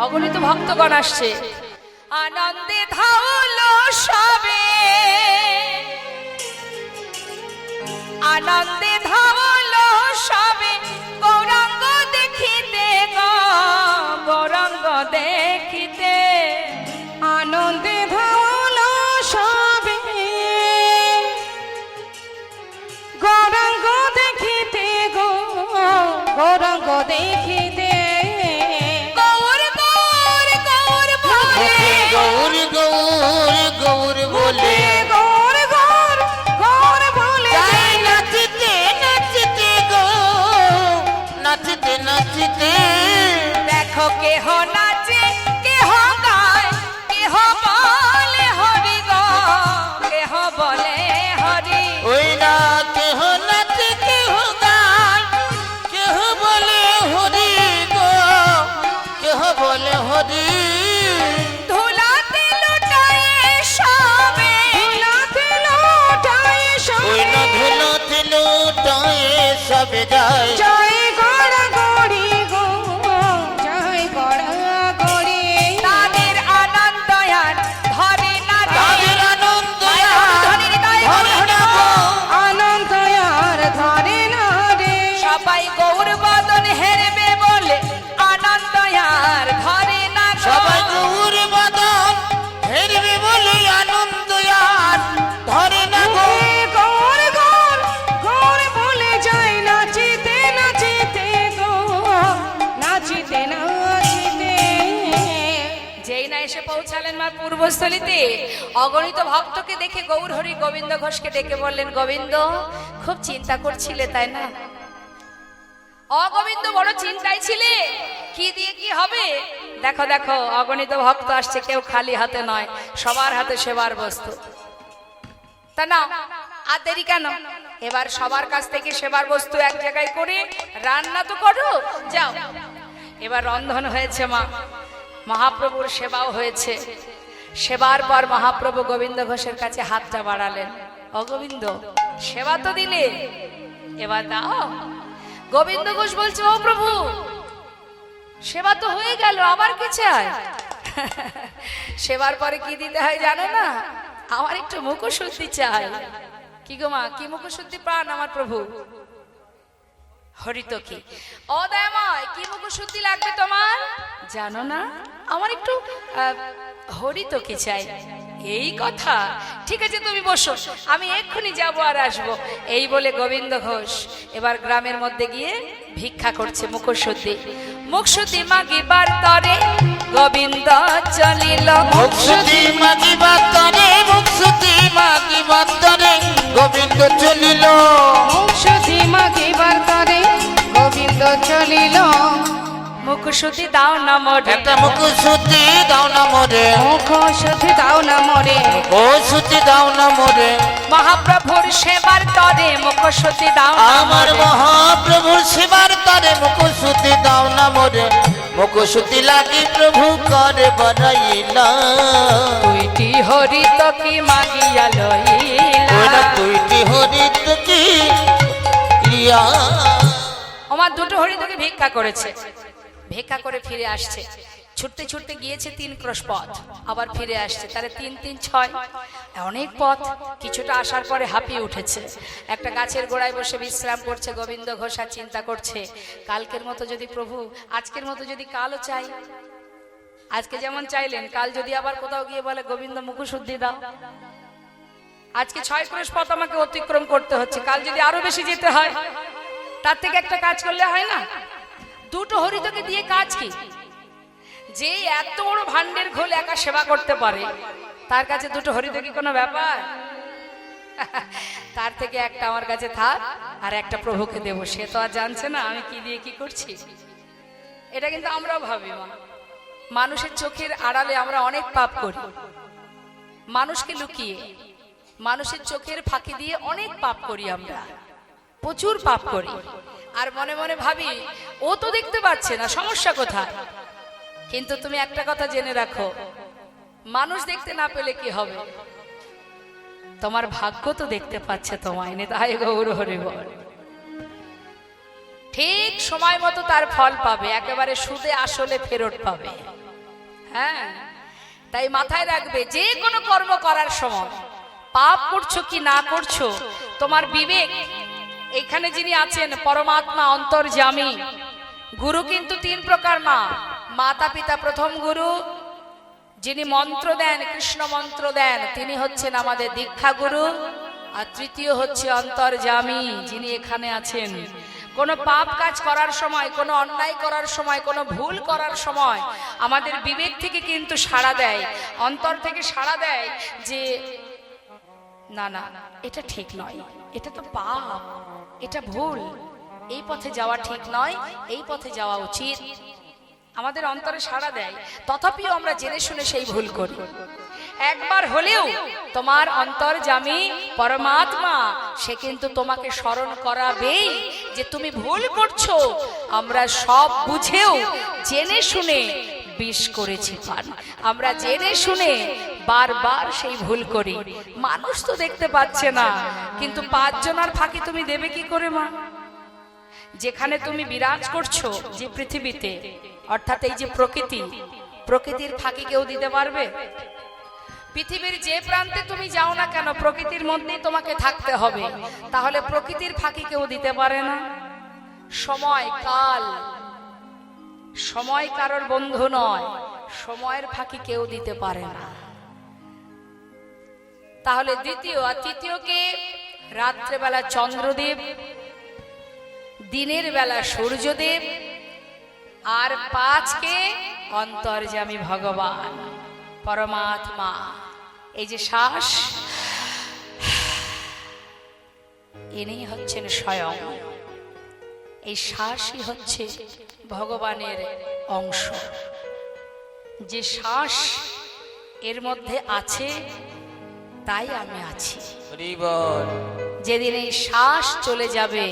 অগণিত ভক্তগণ আসছে, আনন্দে ধাওলো সবে, আনন্দে ধাওলো সবে, গৌরাঙ্গ দেখিতে গো, গৌরাঙ্গ দেখিতে, আনন্দে ধাওলো সবে, গৌরাঙ্গ দেখিতে গো, গৌরাঙ্গ দেখিতে। গৌর গৌর গৌর বলে, গৌর গৌর গৌর বলে, গৌর গৌর গৌর বলে, যায় নাচিতে নাচিতে গো, নাচিতে নাচিতে। দেখো কেহ নাচে কেহ গায়, কেহ বলে হরি গো, কেহ বলে হরি। ওই না কেহ নাচে কেহ গায়, কেহ বলে হরি গো, কেহ বলে হরি। ধুলাতে লুটায়ে সবে, ধুলাতে লুটায়ে সবে, ওই না ধুলোতে লুটায়ে সবে যায়। জয় গড়া গড়ি গো, জয় গড়া গড়ি। তাদের আনন্দ আর ধরে না রে, তাদের আনন্দ ধরে না রে, ধরে না গো। আনন্দ আর ধরে না রে। সবাই গৌর বদন হেরবে বলে, এসে পৌঁছালেন মা পূর্বস্থলীতে। অগণিত ভক্তকে দেখে গৌরহরি গোবিন্দ ঘোষকে ডেকে বললেন, গোবিন্দ, খুব চিন্তা করছিলে তাই না? অগোবিন্দ, বড় চিন্তায় ছিলে কি দিয়ে কি হবে। দেখো দেখো, অগণিত ভক্ত আসছে, কেউ খালি হাতে নয়, সবার হাতে সেবার বস্তু। তা না, আর দেরি কেন? এবার সবার কাছ থেকে সেবার বস্তু এক জায়গায় করে রান্না তো করো, যাও। এবার রন্ধন হয়েছে মা, মহাপ্রভুর সেবাও হয়েছে। সেবার পর মহাপ্রভু গোবিন্দ ঘোষের কাছে হাতটা বাড়ালেন, অগোবিন্দ, সেবা তো দিলে, এবার দাও। গোবিন্দ ঘোষ বলছে, ও প্রভু, সেবা তো হয়ে গেল, আবার কি চাই? সেবার পরে কি দিতে হয় জানো না? আমার একটু মুখশুদ্ধি চাই। কি গো মা, কি মুখশুদ্ধি পান আমার প্রভু? হরিতকি। ও দয়াময়, কি মুখশুদ্ধি লাগবে তোমার জানো না? আমার একটু হরিতকি চাই। এই কথা, ঠিক আছে তুমি বসো, আমি এক্ষুনি যাবো আর আসবো। এই বলে গোবিন্দ ঘোষ এবার গ্রামের মধ্যে গিয়ে ভিক্ষা করছে মুখশুদ্ধি। মুখশুদ্ধি মাগিবার তরে গোবিন্দ চলিল, মুখশুদ্ধি মাগিবার তরে, মুখশুদ্ধি মাগিবার তরে গোবিন্দ চলিল। মুখশুদ্ধি মাগিবার তরে গোবিন্দ চলিল। মুখশুদ্ধি দাও না মোরে, একটা মুখশুদ্ধি দাও না মোরে, মুখশুদ্ধি দাও না মোরে, মুখশুদ্ধি দাও না মোরে। মহাপ্রভুর সেবার তরে মুখশুদ্ধি দাও না আমার মোরে। মহাপ্রভুর সেবার তরে মুখশুদ্ধি দাও না মোরে। মুখশুদ্ধি লাগি প্রভু করে বানাইলা, তুইটি হরিত কি মাগিয়া লইলা। তুইটি হরিত কি ইয়া। আমার দুটো হরিতকে ভিক্ষা করেছে, ভিক্ষা করে ফিরে আসছে। ছুটতে ছুটতে গিয়েছে 3 ক্রোশ পথ, আবার ফিরে আসছে, তাহলে 3 3 6 অনেক পথ। কিছুটা আসার পরে হাঁপিয়ে উঠেছে, একটা গাছের গোড়ায় বসে বিশ্রাম করছে। গোবিন্দ ঘোষ আর চিন্তা করছে, কালকের মতো যদি প্রভু, আজকের মতো যদি কালও চাই, আজকে যেমন চাইলেন, কাল যদি আবার কোথাও গিয়ে বলে গোবিন্দ মুখশুদ্ধি দাও, আজকে 6 ক্রোশ পথ আমাকে অতিক্রম করতে হচ্ছে, কাল যদি আরো বেশি যেতে হয়, তার থেকে একটা কাজ করলে হয় না? দুটো হরিতকে দিয়ে কাজ কি? যে এত বড় ভান্ডের ঘোল একা সেবা করতে পারে, তার কাছে দুটো হরিত কি কোনো ব্যাপার? তার থেকে একটা আমার কাছে থাক, আর একটা প্রভুকে দেবো, সে তো আর জানছে না আমি কি দিয়ে কি করছি। এটা কিন্তু আমরাও ভাবি, মানুষের চোখের আড়ালে আমরা অনেক পাপ করি, মানুষকে লুকিয়ে, মানুষের চোখের ফাঁকি দিয়ে অনেক পাপ করি, আমরা প্রচুর পাপ করি। আর মনে মনে ভাবি, ও তো দেখতে পাচ্ছে না, সমস্যা কোথায়? কিন্তু তুমি একটা কথা জেনে রাখো, মানুষ দেখতে না পেলে কি হবে? তোমার ভাগ্য তো দেখতে পাচ্ছে তোমায়, তাই গৌর হরি বল। ঠিক সময় মতো তার ফল পাবে, একেবারে সুদে আসলে ফেরত পাবে। হ্যাঁ, তাই মাথায় রাখবে, যে কোনো কর্ম করার সময় পাপ করছো কি না করছো, তোমার বিবেক, এখানে যিনি আছেন পরমাত্মা অন্তর্যামী, গুরু কিন্তু 3 প্রকার। মাতা পিতা প্রথম গুরু, যিনি মন্ত্র দেন, কৃষ্ণ মন্ত্র দেন, তিনি হচ্ছেন আমাদের দীক্ষা গুরু। আর তৃতীয় হচ্ছে অন্তর্যামী, যিনি এখানে আছেন। কোনো পাপ কাজ করার সময়, কোনো অন্যায় করার সময়, কোনো ভুল করার সময় আমাদের বিবেক থেকে কিন্তু সাড়া দেয়, অন্তর থেকে সাড়া দেয় যে না না, এটা ঠিক নয়, এটা তো পাপ, এটা ভুল, এই পথে যাওয়া ঠিক নয়, এই পথে যাওয়া উচিত। আমাদের অন্তরে সাড়া দেয়, তথাপিও আমরা জেনে শুনে সেই ভুল করি। একবার হলেও তোমার অন্তর্যামী পরমাত্মা, সে কিন্তু তোমাকে স্মরণ করাবেই যে তুমি ভুল করছো। আমরা সব বুঝেও জেনে শুনে বিষ করেছি পান, আমরা জেনে শুনে বারবার সেই ভুল করি। মানুষ তো দেখতে পাচ্ছে না, কিন্তু 5 জনের ফাঁকি তুমি দেবে কি করে মা? যেখানে তুমি বিরাজ করছো, যে পৃথিবীতে, অর্থাৎ এই যে প্রকৃতি, প্রকৃতির ফাঁকি কেউ দিতে পারবে? পৃথিবীর যে প্রান্তে তুমি যাও না কেন, প্রকৃতির মধ্যেই তোমাকে থাকতে হবে, তাহলে প্রকৃতির ফাঁকি কেউ দিতে পারে না। সময় কাল, সময় কারোর বন্ধু নয়, সময়ের ফাঁকি কেউ দিতে পারে না। তাহলে দ্বিতীয় আর তৃতীয়কে রাত্রেবেলা চন্দ্রদেব, দিনের বেলা সূর্যদেব, আর 5কে অন্তর্যামী ভগবান। পরমাত্মা। এই যে শ্বাস, ইনি হচ্ছেন স্বয়ং। এই শ্বাসই হচ্ছে ভগবানের অংশ। যে শ্বাস এর মধ্যে আছে তাই আমি আছি। হরি বল। যেদিন এই শ্বাস চলে যাবে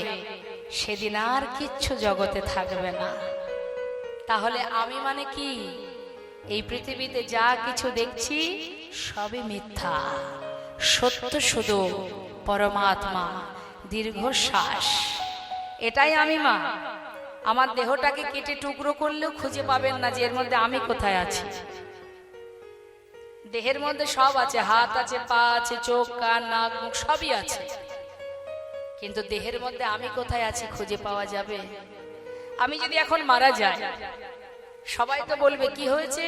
সেদিন আর কিচ্ছু জগতে থাকবে না। তাহলে আমি মানে কি? এই পৃথিবীতে যা কিছু দেখছি সবই মিথ্যা, সত্য শুধু পরমাত্মা, দীর্ঘশ্বাস। এটাই আমি মা। আমার দেহটাকে কেটে টুকরো করলেও খুঁজে পাবেন না যে এর মধ্যে আমি কোথায় আছি। দেহের মধ্যে সব আছে, হাত আছে, পা আছে, চোখ, কান, নাক, মুখ সবই আছে, কিন্তু দেহের মধ্যে আমি কোথায় আছি খুঁজে পাওয়া যাবে? আমি যদি এখন মারা যাই, সবাই তো বলবে কি হয়েছে,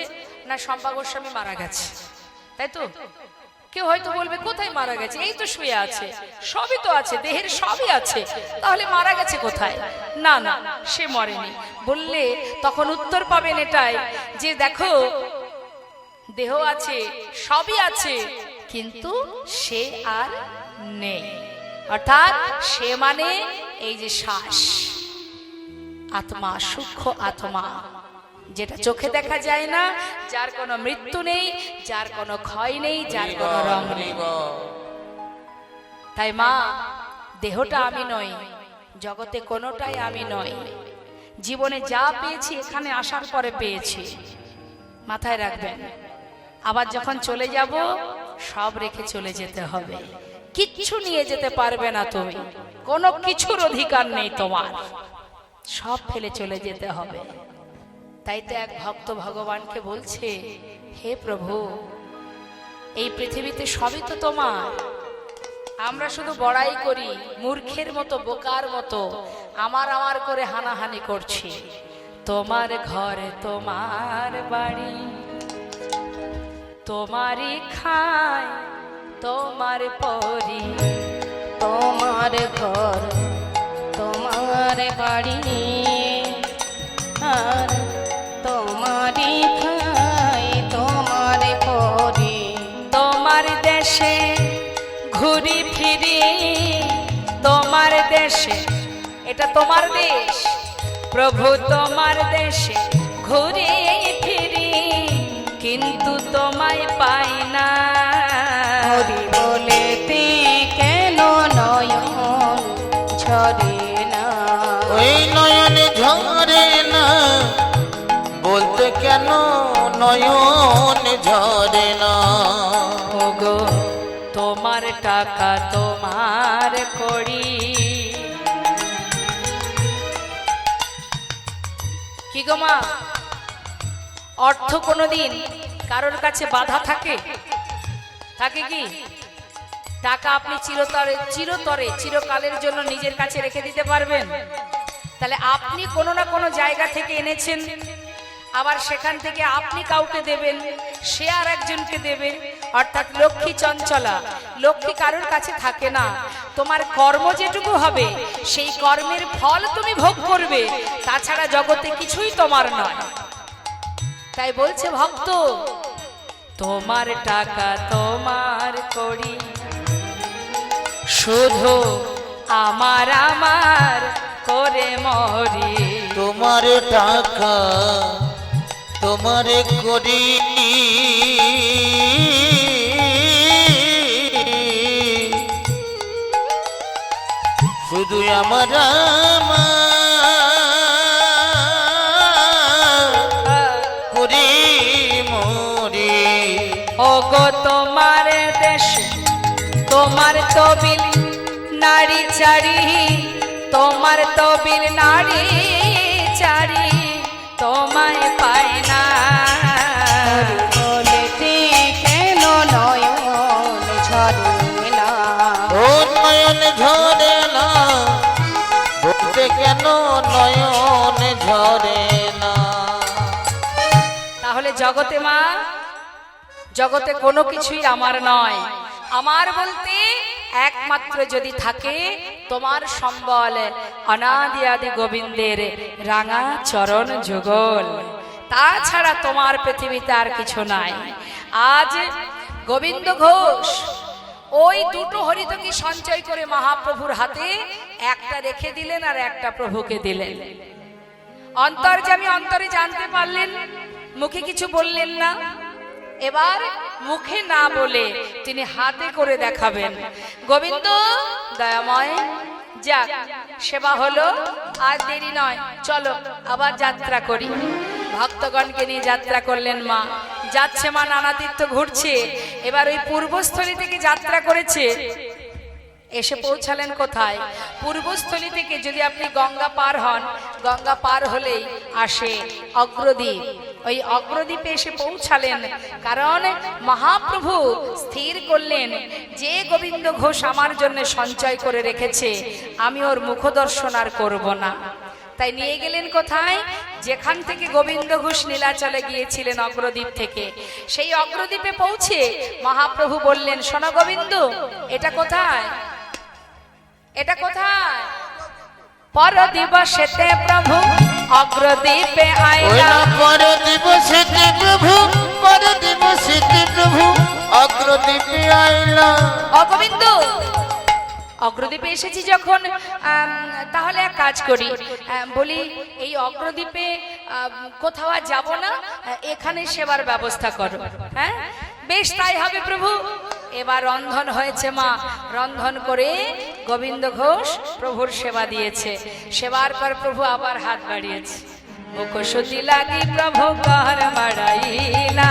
না শম্পা গোস্বামী মারা গেছে, তাই তো? কেউ হয়তো বলবে কোথায় মারা গেছে, এই তো শুয়ে আছে, সবই তো আছে, দেহের সবই আছে, তাহলে মারা গেছে কোথায়? না না, সে মরেনি। বললে তখন উত্তর পাবেন এটাই যে দেখো, দেহ আছে, সবই আছে, কিন্তু সে আর নেই। অর্থাৎ সে মানে এই যে শ্বাস, আত্মা, সূক্ষ্ম আত্মা, যেটা চোখে দেখা যায় না, যার কোনো মৃত্যু নেই, যার কোনো ক্ষয় নেই, যার কোনো রং নেই। তাই মা, দেহটা আমি নই, জগতে কোনোটাই আমি নই। জীবনে যা পেয়েছি এখানে আসার পরে পেয়েছি, মাথায় রাখবেন। আবার যখন চলে যাব সব রেখে চলে যেতে হবে, কিচ্ছু নিয়ে যেতে পারবে না তুমি, কোনো কিছুর অধিকার নেই তোমার, সব ফেলে চলে যেতে হবে। তাই তো এক ভক্ত ভগবানকে বলছে, হে প্রভু, এই পৃথিবীতে সবই তো তোমার, আমরা শুধু বড়াই করি, মূর্খের মতো, বোকার মতো আমার আমার করে হানাহানি করছি। তোমার ঘর, তোমার বাড়ি, তোমারই খায়, তোমার পরি, তোমার ঘর, তোমার বাড়ি, আর তোমারই খাই, তোমার পরি। তোমার দেশে ঘুরি ফিরি, তোমার দেশে, এটা তোমার দেশ প্রভু, তোমার দেশে ঘুরি ফিরি, কিন্তু তোমায় পাই না। হরি বলেতে কেন নয়ন ঝরে না? ওই নয়ন ঝরে না, বলতে কেন নয়ন ঝরে না? ওগো তোমার টাকা, তোমার কড়ি, কি গো মা, অর্থ কোনোদিন কারোর কাছে বাধা থাকে? থাকে কি? টাকা আপনি চিরতরে চিরতরে চিরকালের জন্য নিজের কাছে রেখে দিতে পারবেন? তাহলে আপনি কোনো না কোনো জায়গা থেকে এনেছেন, আবার সেখান থেকে আপনি কাউকে দেবেন, সে আর একজনকে দেবে। অর্থাৎ লক্ষ্মী চঞ্চলা, লক্ষ্মী কারোর কাছে থাকে না। তোমার কর্ম যেটুকু হবে সেই কর্মের ফল তুমি ভোগ করবে, তাছাড়া জগতে কিছুই তোমার নয়। তাই বলছে ভক্ত, তোমার টাকা, তোমার কড়ি, শুধু আমার আমার করে মরি। তোমার টাকা, তোমার করি, শুধু আমার করি মরি। ওগো তোমার দেশ, তোমার তবিল নারী চারি, তোমার তবিল নারী চারি, তোমায় পাই না। হরি বলেতে কেন নয়ন ঝরে না? ও নয়ন ঝরে না, বলতে কেন নয়ন ঝরে না? তাহলে জগতে মা, জগতে কোনো কিছুই আমার নয়। আমার বলতে একমাত্র যদি থাকে তোমার সম্বল, অনাদি আদি গোবিন্দের রাঙা চরণ যুগল, তাছাড়া তোমার পৃথিবীতে আর কিছু নাই। আজ গোবিন্দ ঘোষ ওই দুটো হরিতকি সঞ্চয় করে মহাপ্রভুর হাতে একটা রেখে দিলেন আর একটা প্রভুকে দিলেন। অন্তর্যামী অন্তরে জানতে পারলেন, মুখে কিছু বললেন না। এবার মুখে না বলে তিনি হাতে করে দেখাবেন। গোবিন্দ দয়াময়, যাক সেবা হলো, আর দেরি নয়, চলো আবার যাত্রা করি। ভক্তগণকে নিয়ে যাত্রা করলেন মা। যাচ্ছে মা, নানা তীর্থ ঘুরছে। এবার ওই পূর্বস্থলী থেকে যাত্রা করেছে, এসে পৌঁছালেন কোথায়? পূর্বস্থলী থেকে যদি আপনি গঙ্গা পার হন, গঙ্গা পার হলেই আসে অগ্রদ্বীপ। ওই অগ্রদ্বীপে এসে পৌঁছালেন, কারণ মহাপ্রভু স্থির করলেন যে গোবিন্দ ঘোষ আমার জন্য সঞ্চয় করে রেখেছে, আমি ওর মুখদর্শন আর করব না। তাই নিয়ে গেলেন কোথায়? যেখান থেকে গোবিন্দ ঘোষ নীলাচলে গিয়েছিলেন অগ্রদ্বীপ থেকে, সেই অগ্রদ্বীপে পৌঁছে মহাপ্রভু বললেন, শোনো গোবিন্দ, এটা কোথায়? এটা কোথায়? পর দিবসেতে প্রভু অগ্রদ্বীপে আইলা। পর দিবসেতে প্রভু, পর দিবসেতে প্রভু অগ্রদ্বীপে আইলা। অগোবিন্দ, অগ্রদ্বীপে এসেছি যখন, তাহলে এক কাজ করি, বলি এই অগ্রদ্বীপে কোথাও আর যাব না, এখানে সেবার ব্যবস্থা করো। হ্যাঁ, বেশ তাই হবে প্রভু। এবার রন্ধন হয়েছে মা, রন্ধন করে গোবিন্দ ঘোষ প্রভুর সেবা দিয়েছে। সেবার পর প্রভু আবার হাত বাড়িয়েছে। মুখশুতি লাগি প্রভু কর বাড়াইলা,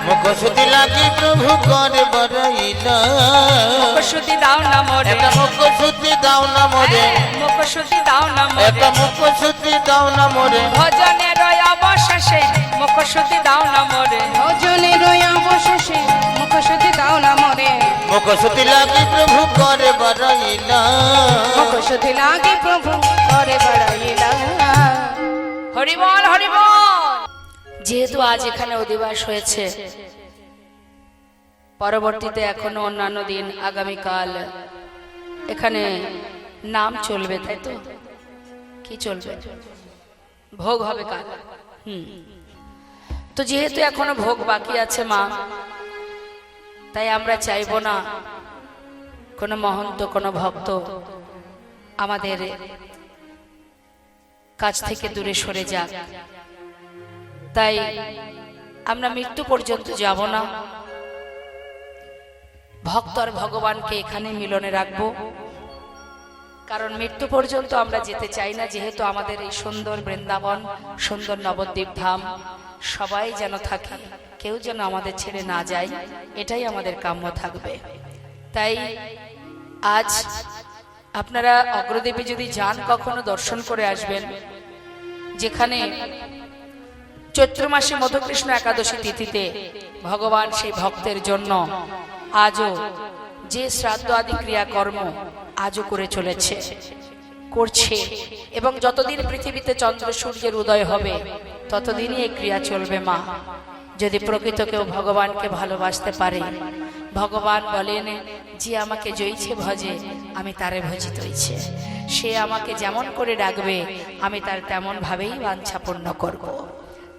মুখশুতি লাগি প্রভু কর বাড়াইলা। মুখশুতি দাও না মোরে, মুখশুতি দাও না মোরে, মুখশুতি দাও না মোরে, মুখশুতি দাও না মোরে। ভজনের অবশেষে মুখশুতি দাও না মোরে, ভজনের অবশেষে মুখশুতি দাও না মোরে। মুখশুতি লাগি প্রভু করে বাড়াইলা, মুখশুতি লাগি প্রভু করে বাড়াইলা। হরিবল হরিবল। যেহেতু আজ এখানে অধিবাস হয়েছে, পরবর্তীতে এখনো অন্যান্য দিন আগামীকাল এখানে নাম চলবে, তাই তো? কি চলবে? ভোগ হবে কাল। তো যেহেতু এখনো ভোগ বাকি আছে মা, তাই আমরা চাইবো না কোনো মহন্ত, কোনো ভক্ত আমাদের কাছ থেকে দূরে সরে যাক। তাই আমরা মৃত্যু পর্যন্ত যাব না, ভক্ত আর ভগবানকে এখানে মিলনে রাখবো। কারণ মৃত্যু পর্যন্ত আমরা যেতে চাই না, যেহেতু আমাদের এই সুন্দর বৃন্দাবন, সুন্দর নবদ্বীপ ধাম সবাই যেন থাকে, কেউ যেন আমাদের ছেড়ে না যায়, এটাই আমাদের কাম্য থাকবে। তাই আজ আপনারা অগ্রদ্বীপে যদি যান, কখনো দর্শন করে আসবেন, যেখানে চৈত্র মাসে মধুকৃষ্ণ একাদশী তিথিতে ভগবান সেই ভক্তের জন্য আজও যে শ্রাদ্ধ আদি ক্রিয়াকর্ম আজও করে চলেছে, করছে, এবং যতদিন পৃথিবীতে চন্দ্র সূর্যের উদয় হবে ততদিনই এই ক্রিয়া চলবে মা। যদি প্রকৃত কেউ ভগবানকে ভালোবাসতে পারে, ভগবান বলেন যে আমাকে জয়ছে ভজে আমি তারে ভজিত হইছে। সে আমাকে যেমন করে ডাকবে আমি তার তেমন ভাবেই বাঞ্ছা পূর্ণ করব।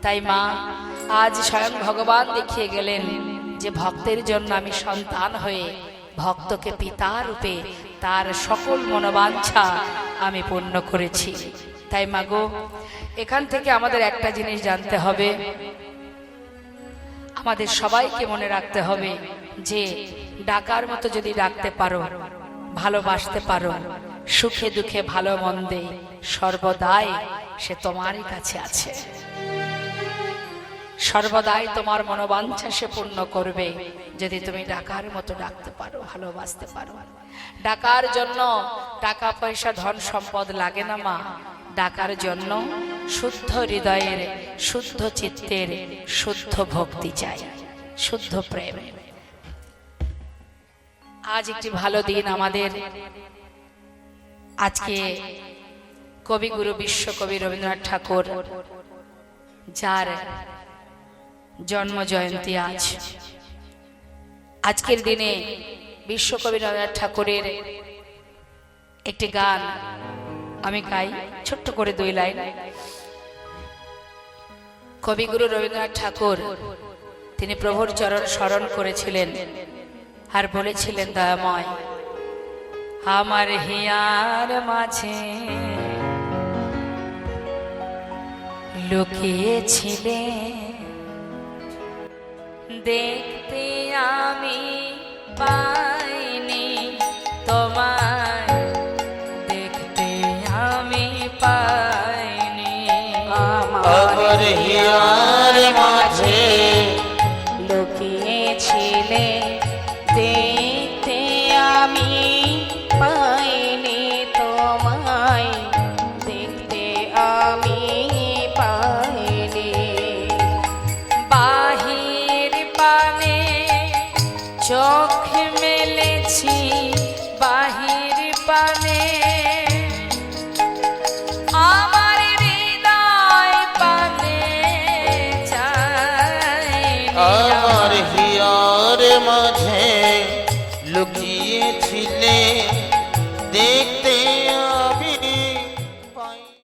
তাই মা, আজ স্বয়ং ভগবান দেখিয়ে গেলেন যে ভক্তের জন্য আমি সন্তান হয়ে ভক্তকে পিতা রূপে তার সকল মনোবাঞ্ছা আমি পূর্ণ করেছি। তাই মাগো, এখান থেকে আমাদের একটা জিনিস জানতে হবে, আমাদের সবাইকে মনে রাখতে হবে যে ডাকার মতো যদি ডাকতে পারো, ভালোবাসতে পারো, সুখে দুঃখে ভালো মন্দে সর্বদাই সে তোমারই কাছে আছে। সর্বদাই তোমার মনোবাঞ্ছা সে পূর্ণ করবে যদি তুমি ডাকার মতো ডাকতে পারো, ভালোবাসতে পারো। ডাকার জন্য টাকা পয়সা ধন সম্পদ লাগে না মা, ডাকার জন্য শুদ্ধ হৃদয়ের, শুদ্ধ চিত্তের, শুদ্ধ ভক্তি চাই, শুদ্ধ প্রেম। আজ একটি ভালো দিন আমাদের। আজকে কবিগুরু বিশ্বকবি রবীন্দ্রনাথ ঠাকুর, যার জন্ম জয়ন্তী আজ। আজকের দিনে বিশ্বকবি রবীন্দ্রনাথ ঠাকুরের একটি গান আমি গাই, ছোট্ট করে 2 লাইন। কবিগুরু রবীন্দ্রনাথ ঠাকুর তিনি প্রভুর চরণ স্মরণ করেছিলেন আর বলেছিলেন, দয়াময়, আমার হিয়ার মাঝে লুকিয়েছিলে, দেখতে আমি পাইনি তোমায়, দেখতে আমি পাইনি। আমার হিয়ার মাঝে লুকিয়েছিলে, দেখতে আমি পাইনি তোমায়, দেখতে আমি পাইনি। বাহির পানে চোখ মেলেছি, বাহির পানে আমার হৃদয় পানে চাই। আমার হিয়ার মাঝে